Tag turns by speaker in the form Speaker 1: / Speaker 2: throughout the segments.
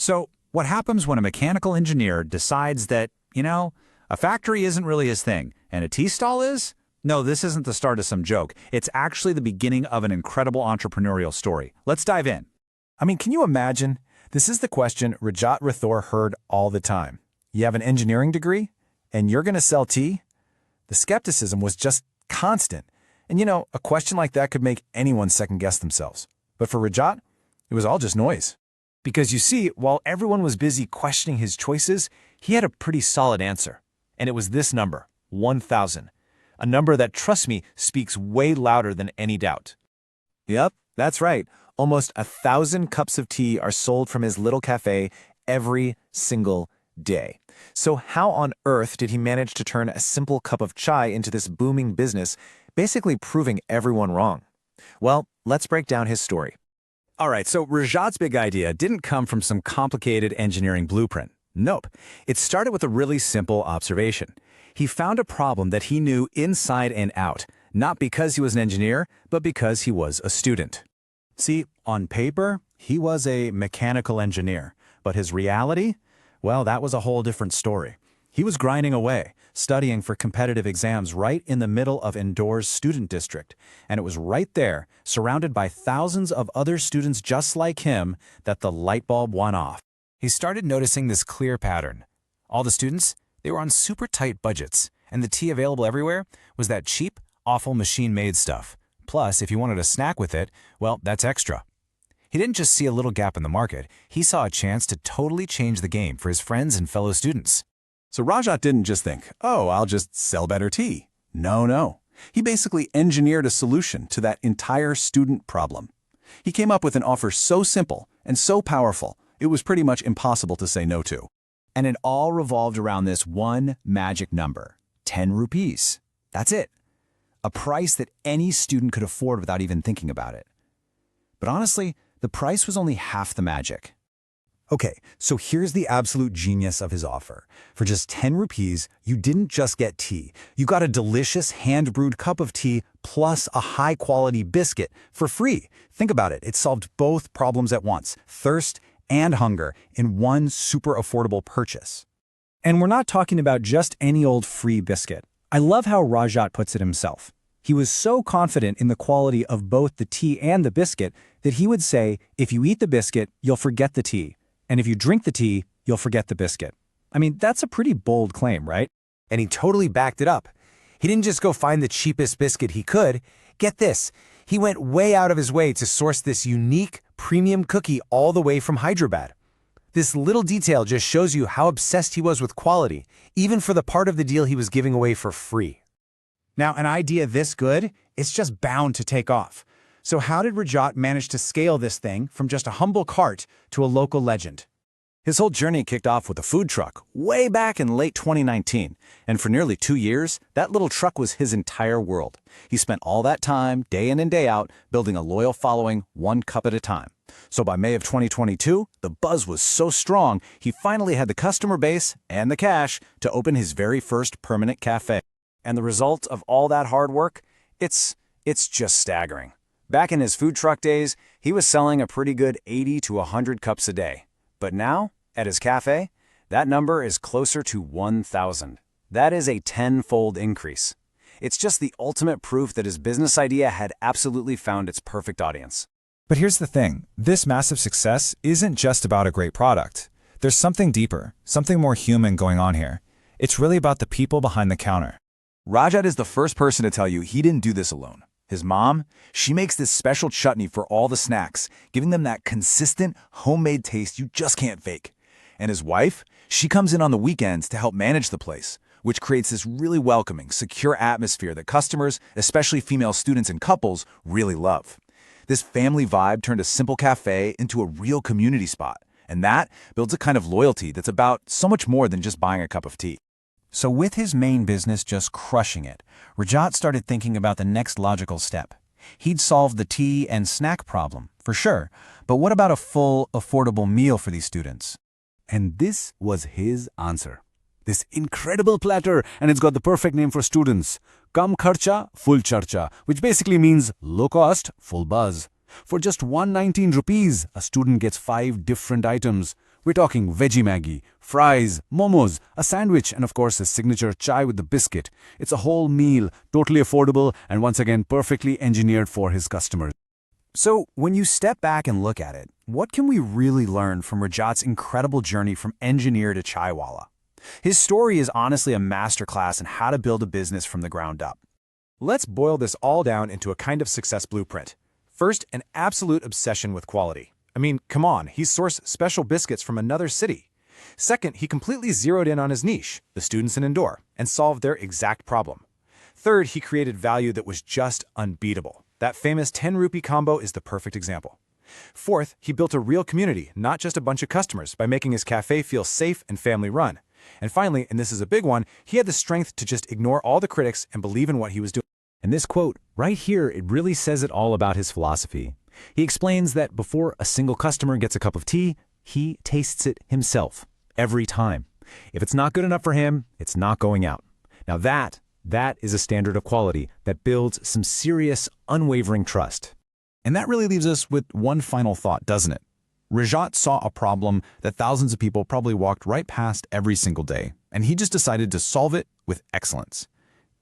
Speaker 1: So, what happens when a mechanical engineer decides that, a factory isn't really his thing, and a tea stall is? No, this isn't the start of some joke. It's actually the beginning of an incredible entrepreneurial story. Let's dive in.
Speaker 2: I mean, can you imagine? This is the question Rajat Rathore heard all the time. You have an engineering degree, and you're going to sell tea? The skepticism was just constant. And a question like that could make anyone second-guess themselves. But for Rajat, it was all just noise. Because you see, while everyone was busy questioning his choices, he had a pretty solid answer. And it was this number, 1,000. A number that, trust me, speaks way louder than any doubt. Yep, that's right. Almost 1,000 cups of tea are sold from his little cafe every single day. So how on earth did he manage to turn a simple cup of chai into this booming business, basically proving everyone wrong? Well, let's break down his story.
Speaker 1: All right, so Rajat's big idea didn't come from some complicated engineering blueprint. Nope. It started with a really simple observation. He found a problem that he knew inside and out, not because he was an engineer, but because he was a student. See, on paper, he was a mechanical engineer, but his reality? Well, that was a whole different story. He was grinding away, studying for competitive exams right in the middle of Indoor's student district, and it was right there, surrounded by thousands of other students just like him, that the light bulb went off. He started noticing this clear pattern. All the students, they were on super tight budgets, and the tea available everywhere was that cheap, awful machine-made stuff. Plus, if you wanted a snack with it, well, that's extra. He didn't just see a little gap in the market, he saw a chance to totally change the game for his friends and fellow students.
Speaker 2: So Rajat didn't just think, oh, I'll just sell better tea. No. He basically engineered a solution to that entire student problem. He came up with an offer so simple and so powerful, it was pretty much impossible to say no to.
Speaker 1: And it all revolved around this one magic number, 10 rupees. That's it. A price that any student could afford without even thinking about it. But honestly, the price was only half the magic. Okay, so here's the absolute genius of his offer. For just 10 rupees, you didn't just get tea. You got a delicious hand-brewed cup of tea plus a high-quality biscuit for free. Think about it. It solved both problems at once, thirst and hunger, in one super affordable purchase. And we're not talking about just any old free biscuit. I love how Rajat puts it himself. He was so confident in the quality of both the tea and the biscuit that he would say, if you eat the biscuit, you'll forget the tea. And if you drink the tea, you'll forget the biscuit. I mean, that's a pretty bold claim, right?
Speaker 2: And he totally backed it up. He didn't just go find the cheapest biscuit he could. Get this, he went way out of his way to source this unique, premium cookie all the way from Hyderabad. This little detail just shows you how obsessed he was with quality, even for the part of the deal he was giving away for free.
Speaker 1: Now, an idea this good, it's just bound to take off. So how did Rajat manage to scale this thing from just a humble cart to a local legend?
Speaker 2: His whole journey kicked off with a food truck way back in late 2019, and for nearly 2 years, that little truck was his entire world. He spent all that time, day in and day out, building a loyal following, one cup at a time. So by May of 2022, the buzz was so strong, he finally had the customer base and the cash to open his very first permanent cafe. And the result of all that hard work? It's just staggering. Back in his food truck days, he was selling a pretty good 80 to 100 cups a day. But now, at his cafe, that number is closer to 1,000. That is a 10-fold increase. It's just the ultimate proof that his business idea had absolutely found its perfect audience.
Speaker 3: But here's the thing, this massive success isn't just about a great product. There's something deeper, something more human going on here. It's really about the people behind the counter.
Speaker 2: Rajat is the first person to tell you he didn't do this alone. His mom, she makes this special chutney for all the snacks, giving them that consistent, homemade taste you just can't fake. And his wife, she comes in on the weekends to help manage the place, which creates this really welcoming, secure atmosphere that customers, especially female students and couples, really love. This family vibe turned a simple cafe into a real community spot, and that builds a kind of loyalty that's about so much more than just buying a cup of tea.
Speaker 1: So with his main business just crushing it, Rajat started thinking about the next logical step. He'd solved the tea and snack problem, for sure, but what about a full, affordable meal for these students?
Speaker 4: And this was his answer. This incredible platter, and it's got the perfect name for students. Kam kharcha, full charcha, which basically means low cost, full buzz. For just 119 rupees, a student gets 5 different items. We're talking veggie Maggi, fries, momos, a sandwich, and of course his signature chai with the biscuit. It's a whole meal, totally affordable, and once again perfectly engineered for his customers.
Speaker 1: So, when you step back and look at it, what can we really learn from Rajat's incredible journey from engineer to chaiwala? His story is honestly a masterclass in how to build a business from the ground up.
Speaker 2: Let's boil this all down into a kind of success blueprint. First, an absolute obsession with quality. I mean, come on, he sourced special biscuits from another city. Second, he completely zeroed in on his niche, the students in Indore, and solved their exact problem. Third, he created value that was just unbeatable. That famous 10 rupee combo is the perfect example. Fourth, he built a real community, not just a bunch of customers, by making his cafe feel safe and family-run. And finally, and this is a big one, he had the strength to just ignore all the critics and believe in what he was doing.
Speaker 1: And this quote, right here, it really says it all about his philosophy. He explains that before a single customer gets a cup of tea, he tastes it himself, every time. If it's not good enough for him, it's not going out. Now that is a standard of quality that builds some serious, unwavering trust.
Speaker 3: And that really leaves us with one final thought, doesn't it? Rajat saw a problem that thousands of people probably walked right past every single day, and he just decided to solve it with excellence.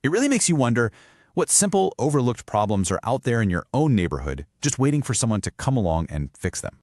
Speaker 3: It really makes you wonder, what simple, overlooked problems are out there in your own neighborhood, just waiting for someone to come along and fix them?